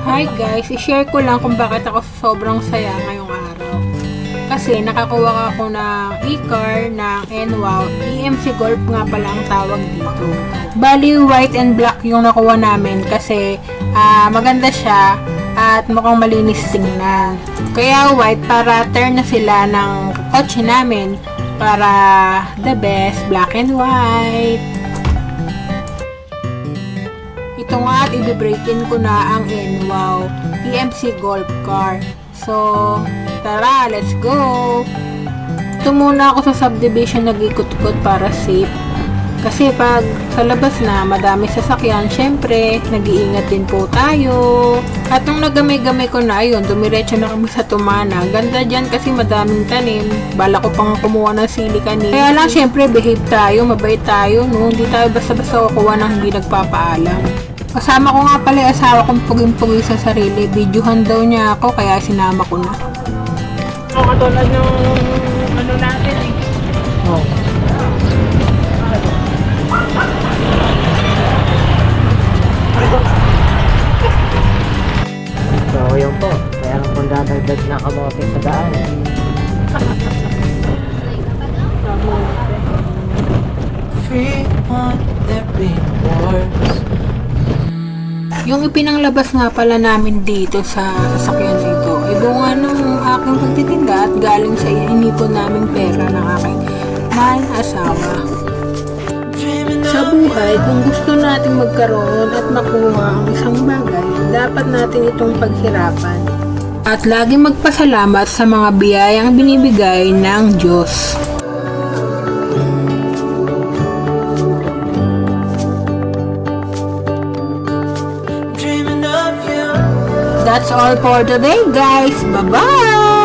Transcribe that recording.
Hi guys, i-share ko lang kung bakit ako sobrang saya ngayong araw. Kasi nakakuha ako ng e-car ng NWOW. EMC Golf nga pala ang tawag dito. Bali, white and black yung nakuha namin kasi maganda siya at mukhang malinis tingnan. Kaya white para turn na sila ng kotse namin para the best black and white. Ito nga at i-break-in ko na ang NWOW EMC Golf Car. So, tara, let's go! Ito muna ako sa subdivision nag-ikot-ikot para safe. Kasi pag sa labas na madami sasakyan, syempre, nag-iingat din po tayo. At nung nagamay-gamay ko na, ayun, dumiretso na kami sa Tumana. Ganda dyan kasi madaming tanim. Bala ko pang kumuha ng sili kanina. Kaya lang, syempre, behave tayo, mabait tayo, no? Hindi tayo basta-basta kukuha ng hindi nagpapaalam. Kasama ko nga pala yung asawa kong puging-pugi sa sarili. Videohan daw niya ako, kaya sinama ko na. Katulad ng ano natin eh. Oh. So, yun po. Kaya lang kung dadagdag na kamote sa daan. Free on every wars. Yung ipinanglabas nga pala namin dito sa sasakyan nito ay bunga ng aking pagtitinda at galing sa inipon naming pera ng aking mahal na asawa. Sa buhay, kung gusto nating magkaroon at makuha ang isang bagay, dapat natin itong paghirapan. At laging magpasalamat sa mga biyayang binibigay ng Diyos. That's all for today, guys. Bye-bye!